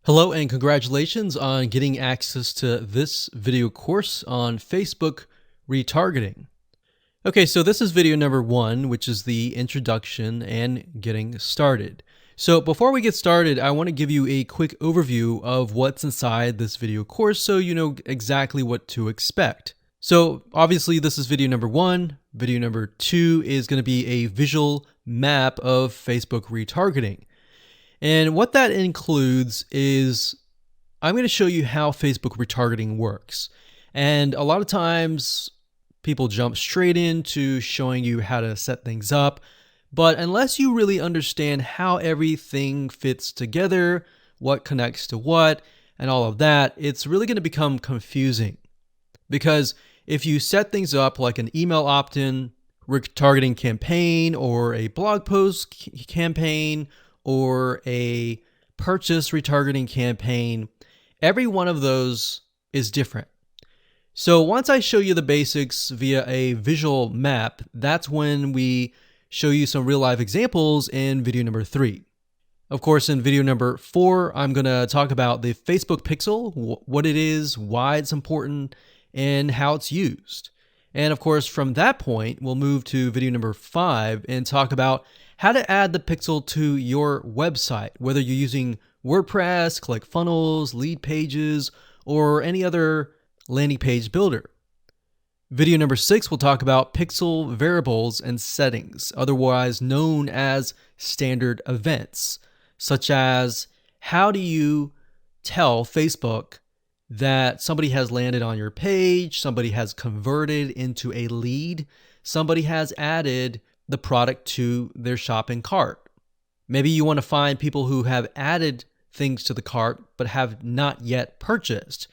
Hello and congratulations on getting access to this video course on Facebook retargeting. Okay, so this is video number 1, which is the introduction and getting started. So before we get started, I want to give you a quick overview of what's inside this video course so you know exactly what to expect. So obviously this is video number 1. Video number 2 is going to be a visual map of Facebook retargeting. And what that includes is I'm going to show you how Facebook retargeting works. And a lot of times people jump straight into showing you how to set things up. But unless you really understand how everything fits together, what connects to what, and all of that, it's really going to become confusing. Because if you set things up like an email opt-in retargeting campaign or a blog post campaign, or a purchase retargeting campaign, every one of those is different. So once I show you the basics via a visual map, that's when we show you some real life examples in video number 3. Of course, in video number 4, I'm going to talk about the Facebook pixel, what it is, why it's important, and how it's used. And of course, from that point, we'll move to video number 5 and talk about how to add the pixel to your website, whether you're using WordPress, ClickFunnels, Leadpages, or any other landing page builder. Video number 6 will talk about pixel variables and settings, otherwise known as standard events, such as how do you tell Facebook that somebody has landed on your page, somebody has converted into a lead, somebody has added the product to their shopping cart. Maybe you want to find people who have added things to the cart but have not yet purchased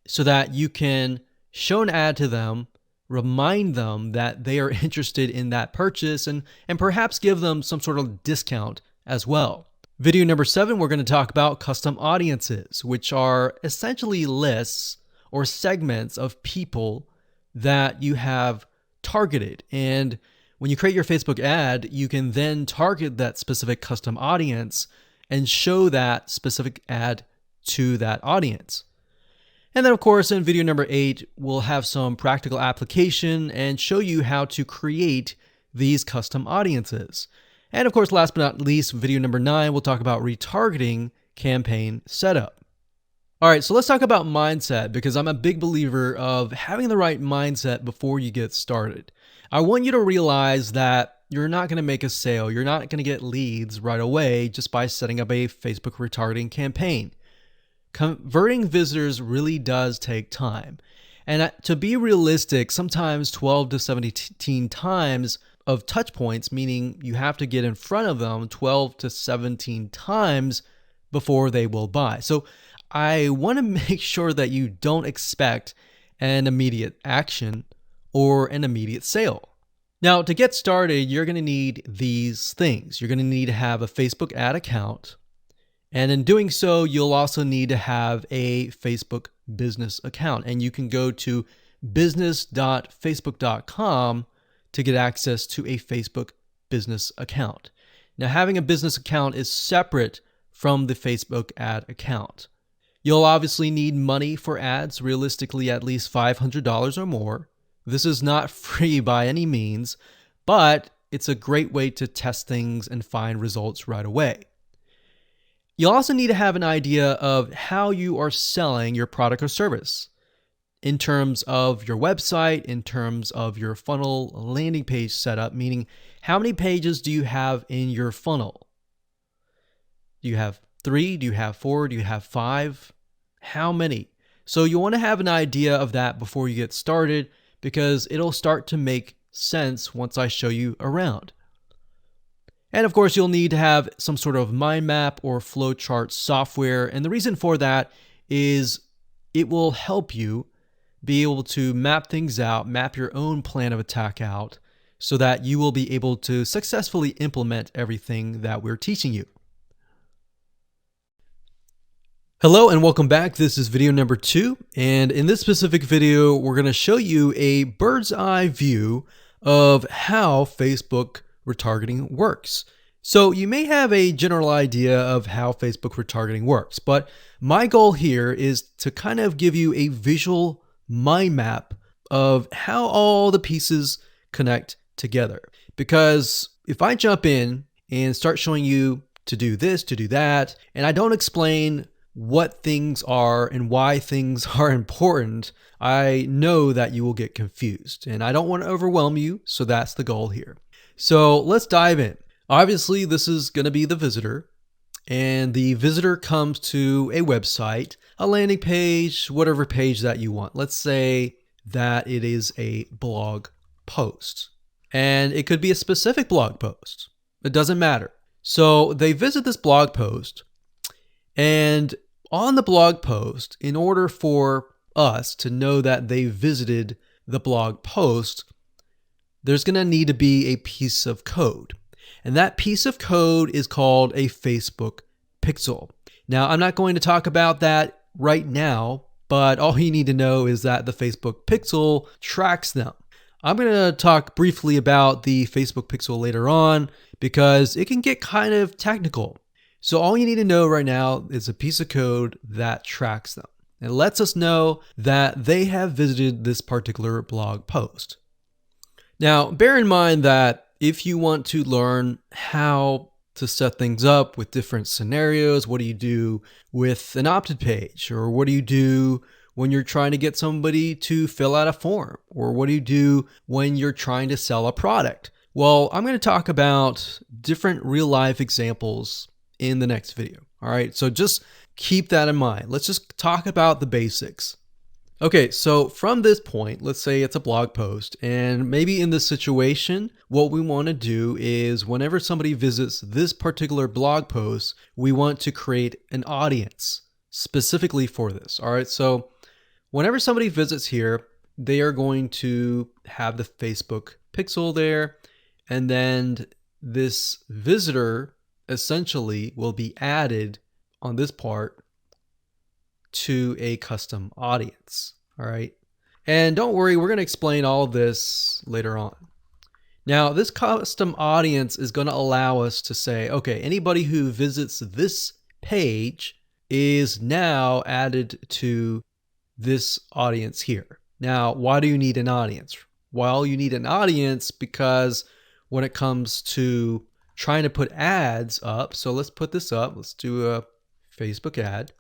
so that you can show an ad to them, remind them that they are interested in that purchase, and perhaps give them some sort of discount as well. Video number 7, we're going to talk about custom audiences, which are essentially lists or segments of people that you have targeted. And when you create your Facebook ad, you can then target that specific custom audience and show that specific ad to that audience. And then of course, in video number 8, we'll have some practical application and show you how to create these custom audiences. And of course, last but not least, video number 9, we'll talk about retargeting campaign setup. All right, so let's talk about mindset, because I'm a big believer of having the right mindset before you get started. I want you to realize that you're not going to make a sale. You're not going to get leads right away just by setting up a Facebook retargeting campaign. Converting visitors really does take time. And to be realistic, sometimes 12 to 17 times of touch points, meaning you have to get in front of them 12 to 17 times before they will buy. So I want to make sure that you don't expect an immediate action or an immediate sale. Now, to get started, you're going to need these things. You're going to need to have a Facebook ad account. And in doing so, you'll also need to have a Facebook business account. And you can go to business.facebook.com to get access to a Facebook business account. Now, having a business account is separate from the Facebook ad account. You'll obviously need money for ads, realistically at least $500 or more. This is not free by any means, but it's a great way to test things and find results right away. You'll also need to have an idea of how you are selling your product or service in terms of your website, in terms of your funnel landing page setup, meaning how many pages do you have in your funnel? Do you have 3? Do you have 4? Do you have 5? How many? So you want to have an idea of that before you get started, because it'll start to make sense once I show you around. And of course, you'll need to have some sort of mind map or flowchart software. And the reason for that is it will help you be able to map things out, map your own plan of attack out, so that you will be able to successfully implement everything that we're teaching you. Hello and welcome back. This is video number 2, and in this specific video, we're going to show you a bird's eye view of how Facebook retargeting works. So you may have a general idea of how Facebook retargeting works, but my goal here is to kind of give you a visual mind map of how all the pieces connect together. Because if I jump in and start showing you to do this, to do that, and I don't explain what things are and why things are important, I know that you will get confused, and I don't want to overwhelm you, so that's the goal here. So let's dive in. Obviously, this is going to be the visitor, and the visitor comes to a website, a landing page, whatever page that you want. Let's say that it is a blog post, and it could be a specific blog post. It doesn't matter. So they visit this blog post, and on the blog post, in order for us to know that they visited the blog post, there's going to need to be a piece of code. And that piece of code is called a Facebook pixel. Now, I'm not going to talk about that right now, but all you need to know is that the Facebook pixel tracks them. I'm going to talk briefly about the Facebook pixel later on because it can get kind of technical. So all you need to know right now is a piece of code that tracks them. It lets us know that they have visited this particular blog post. Now, bear in mind that if you want to learn how to set things up with different scenarios, what do you do with an opt-in page? Or what do you do when you're trying to get somebody to fill out a form? Or what do you do when you're trying to sell a product? Well, I'm going to talk about different real-life examples in the next video. All right, so just keep that in mind. Let's just talk about the basics. Okay, so from this point, let's say it's a blog post, and maybe in this situation, what we want to do is whenever somebody visits this particular blog post, we want to create an audience specifically for this. All right, so whenever somebody visits here, they are going to have the Facebook pixel there, and then this visitor essentially will be added on this part to a custom audience. All right. And don't worry, we're going to explain all of this later on. Now, this custom audience is going to allow us to say, okay, anybody who visits this page is now added to this audience here. Now, why do you need an audience? Well, you need an audience because when it comes to trying to put ads up, so let's put this up. Let's do a Facebook ad.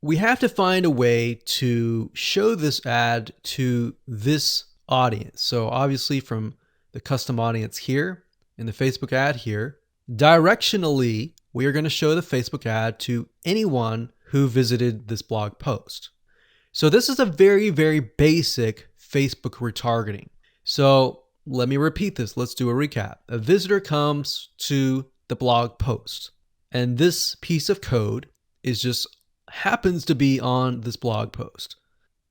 We have to find a way to show this ad to this audience. So obviously from the custom audience here in the Facebook ad here, directionally, we are going to show the Facebook ad to anyone who visited this blog post. So this is a very, very basic Facebook retargeting. So let me repeat this. Let's do a recap. A visitor comes to the blog post, and this piece of code is just happens to be on this blog post,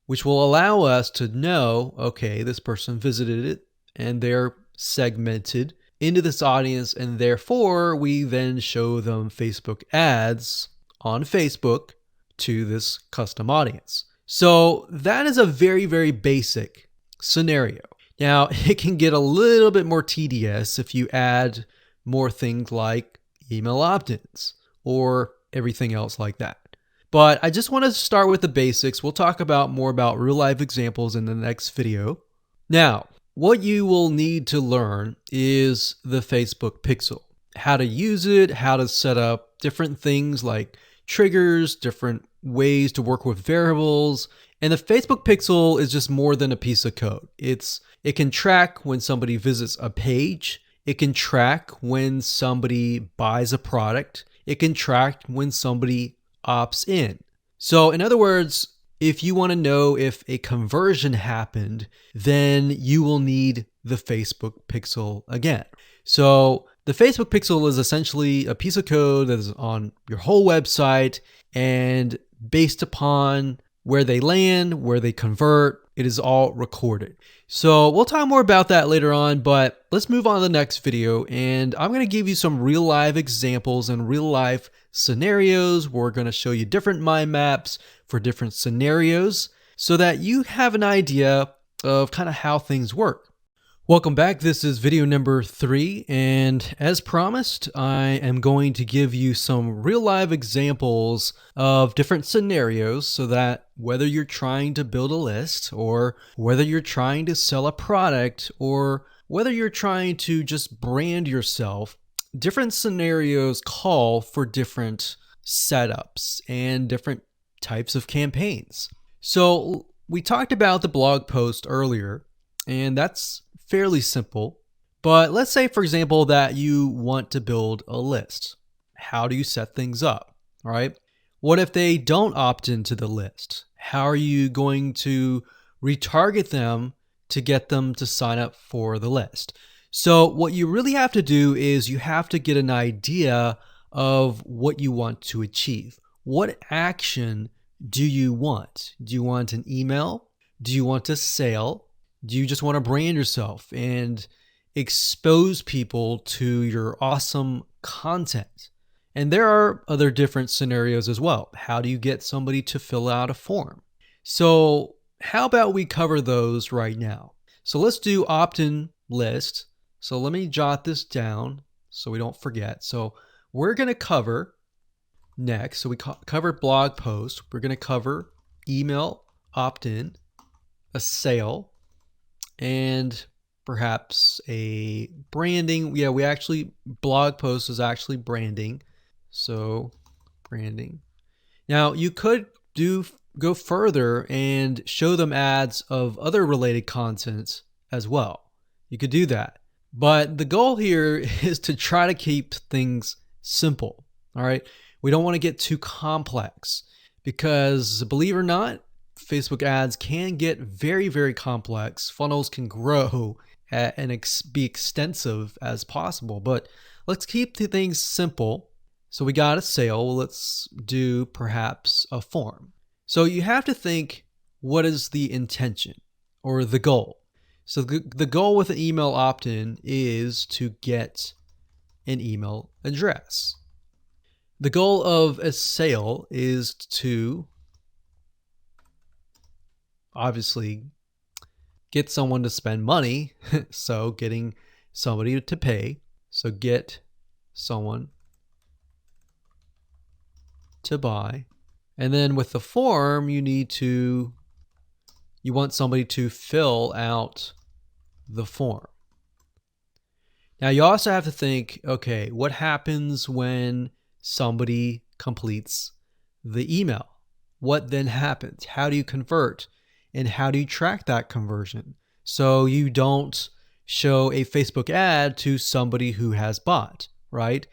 which will allow us to know, okay, this person visited it and they're segmented into this audience, and therefore we then show them Facebook ads on Facebook to this custom audience. So that is a very, very basic scenario. Now, it can get a little bit more tedious if you add more things like email opt-ins or everything else like that. But I just want to start with the basics. We'll talk about more about real life examples in the next video. Now, what you will need to learn is the Facebook pixel, how to use it, how to set up different things like triggers, different ways to work with variables. And the Facebook pixel is just more than a piece of code. It can track when somebody visits a page. It can track when somebody buys a product. It can track when somebody opts in. So in other words, if you want to know if a conversion happened, then you will need the Facebook pixel again. So the Facebook pixel is essentially a piece of code that is on your whole website, and based upon where they land, where they convert, it is all recorded. So we'll talk more about that later on, but let's move on to the next video, and I'm going to give you some real life examples and real life scenarios. We're going to show you different mind maps for different scenarios so that you have an idea of kind of how things work. Welcome back. This is video number 3, and as promised, I am going to give you some real live examples of different scenarios so that whether you're trying to build a list or whether you're trying to sell a product or whether you're trying to just brand yourself, different scenarios call for different setups and different types of campaigns. So we talked about the blog post earlier, and that's fairly simple. But let's say, for example, that you want to build a list. How do you set things up? All right. What if they don't opt into the list? How are you going to retarget them to get them to sign up for the list? So what you really have to do is you have to get an idea of what you want to achieve. What action do you want? Do you want an email? Do you want a sale? Do you just want to brand yourself and expose people to your awesome content? And there are other different scenarios as well. How do you get somebody to fill out a form? So how about we cover those right now? So let's do opt-in list. So let me jot this down so we don't forget. So we're going to cover next. So we covered blog post. We're going to cover email opt-in, a sale, and perhaps a branding. Yeah, blog post is actually branding. So branding. Now you could go further and show them ads of other related content as well. You could do that. But the goal here is to try to keep things simple. All right. We don't want to get too complex because, believe it or not, Facebook ads can get very, very complex. Funnels can grow and be extensive as possible, but let's keep the things simple. So we got a sale. Let's do perhaps a form. So you have to think, what is the intention or the goal? So the goal with an email opt-in is to get an email address. The goal of a sale is to obviously get someone to spend money. So getting somebody to pay. So get someone to buy. And then with the form, you want somebody to fill out the form. Now you also have to think, okay, what happens when somebody completes the email? What then happens? How do you convert? And how do you track that conversion so you don't show a Facebook ad to somebody who has bought, right?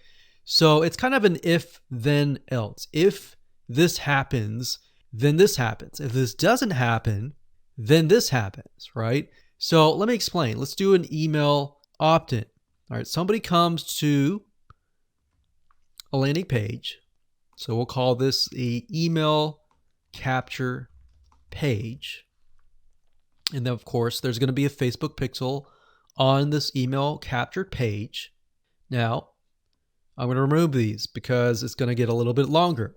So it's kind of an if, then, else. If this happens, then this happens. If this doesn't happen, then this happens, right? So let me explain. Let's do an email opt-in. All right, somebody comes to a landing page. So we'll call this the email capture page. And then, of course, there's going to be a Facebook pixel on this email captured page. Now, I'm going to remove these because it's going to get a little bit longer.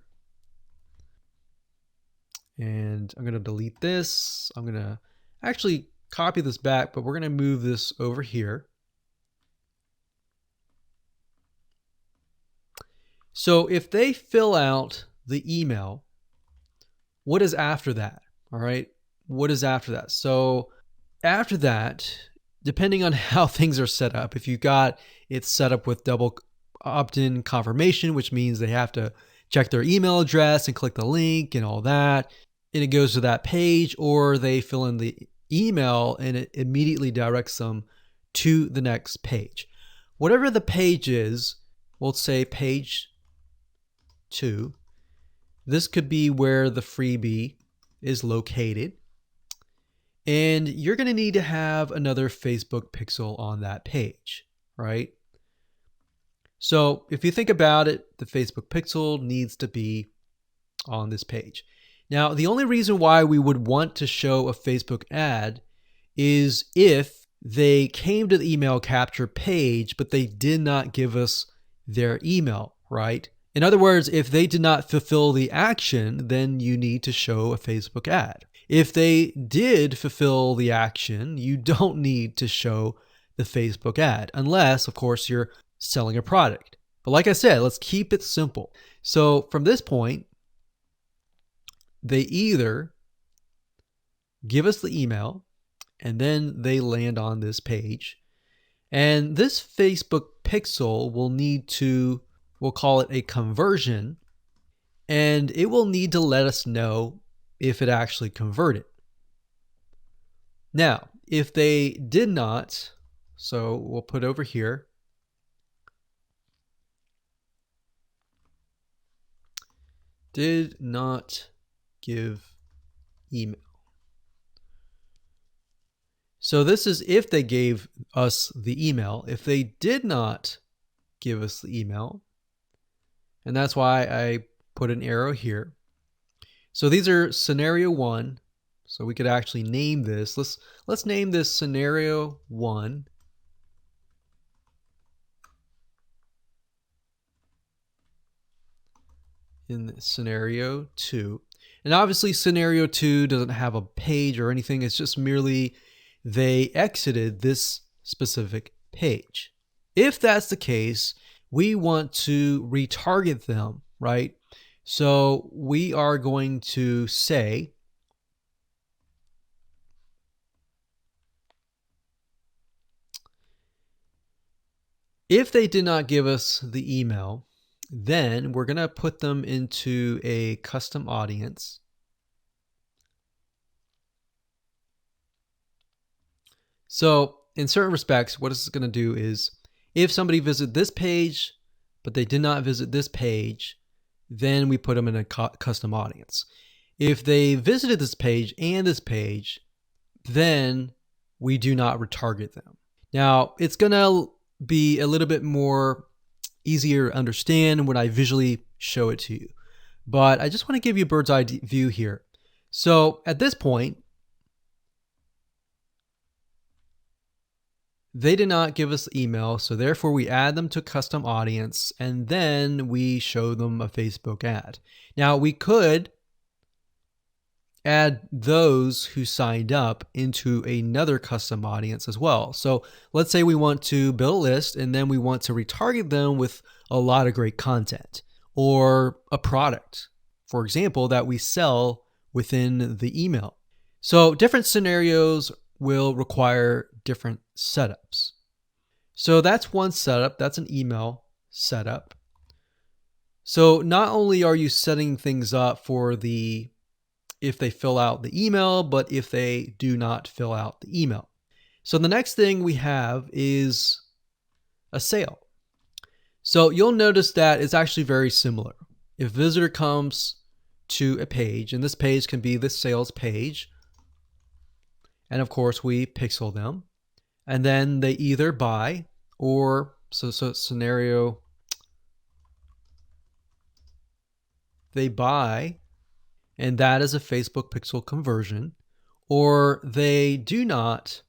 And I'm going to delete this. I'm going to actually copy this back, but we're going to move this over here. So if they fill out the email, what is after that? All right. What is after that? So after that, depending on how things are set up, if you got it set up with double opt-in confirmation, which means they have to check their email address and click the link and all that, and it goes to that page, or they fill in the email and it immediately directs them to the next page. Whatever the page is, we'll say page 2. This could be where the freebie is located. And you're going to need to have another Facebook pixel on that page, right? So if you think about it, the Facebook pixel needs to be on this page. Now, the only reason why we would want to show a Facebook ad is if they came to the email capture page, but they did not give us their email, right? In other words, if they did not fulfill the action, then you need to show a Facebook ad. If they did fulfill the action, you don't need to show the Facebook ad, unless, of course, you're selling a product. But like I said, let's keep it simple. So from this point, they either give us the email and then they land on this page. And this Facebook pixel will need to, we'll call it a conversion, and it will need to let us know if it actually converted. Now, if they did not, so we'll put over here, did not give email. So this is if they gave us the email. If they did not give us the email, and that's why I put an arrow here. So these are scenario 1. So we could actually name this. Let's name this scenario 1. In scenario 2. And obviously scenario 2 doesn't have a page or anything. It's just merely they exited this specific page. If that's the case, we want to retarget them, right? So we are going to say if they did not give us the email, then we're going to put them into a custom audience. So in certain respects, what it's going to do is if somebody visited this page, but they did not visit this page, then we put them in a custom audience. If they visited this page and this page, then we do not retarget them. Now, it's going to be a little bit more easier to understand when I visually show it to you. But I just want to give you a bird's eye view here. So at this point, they did not give us the email, so therefore we add them to custom audience, and then we show them a Facebook ad. Now we could add those who signed up into another custom audience as well. So let's say we want to build a list and then we want to retarget them with a lot of great content or a product, for example, that we sell within the email. So different scenarios will require different setups. So that's one setup. That's an email setup. So not only are you setting things up for if they fill out the email, but if they do not fill out the email. So the next thing we have is a sale. So you'll notice that it's actually very similar. If a visitor comes to a page, and this page can be the sales page, and of course we pixel them, and then they either buy or, so scenario, they buy, and that is a Facebook pixel conversion, or they do not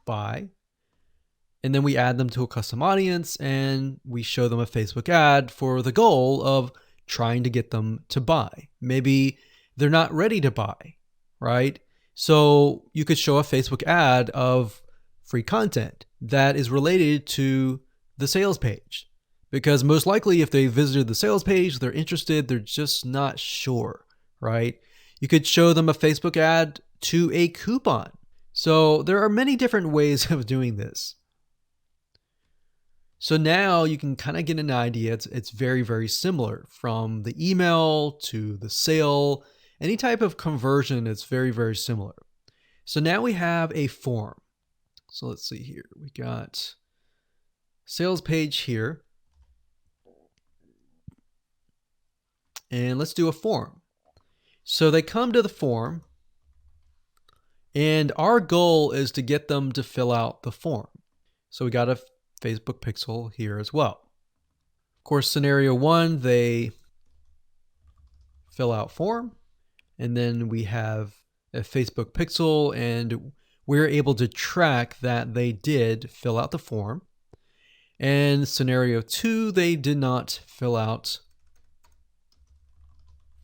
buy, and then we add them to a custom audience and we show them a Facebook ad for the goal of trying to get them to buy. Maybe they're not ready to buy, right? So you could show a Facebook ad of free content that is related to the sales page. Because most likely if they visited the sales page, they're interested, they're just not sure, right? You could show them a Facebook ad to a coupon. So there are many different ways of doing this. So now you can kind of get an idea. It's very, very similar from the email to the sale. Any type of conversion, it's very, very similar. So now we have a form. So let's see here. We got sales page here. And let's do a form. So they come to the form, and our goal is to get them to fill out the form. So we got a Facebook pixel here as well. Of course, scenario 1, they fill out form, and then we have a Facebook pixel, and we're able to track that they did fill out the form. And scenario 2, they did not fill out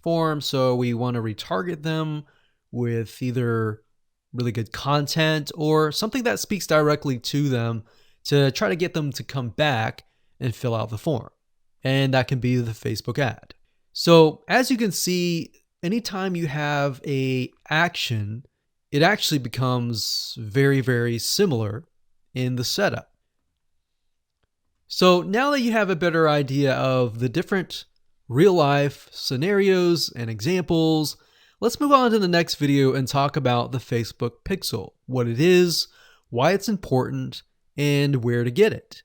form, so we want to retarget them with either really good content or something that speaks directly to them to try to get them to come back and fill out the form. And that can be the Facebook ad. So as you can see, anytime you have a action, it actually becomes very, very similar in the setup. So now that you have a better idea of the different real life scenarios and examples, let's move on to the next video and talk about the Facebook Pixel, what it is, why it's important, and where to get it.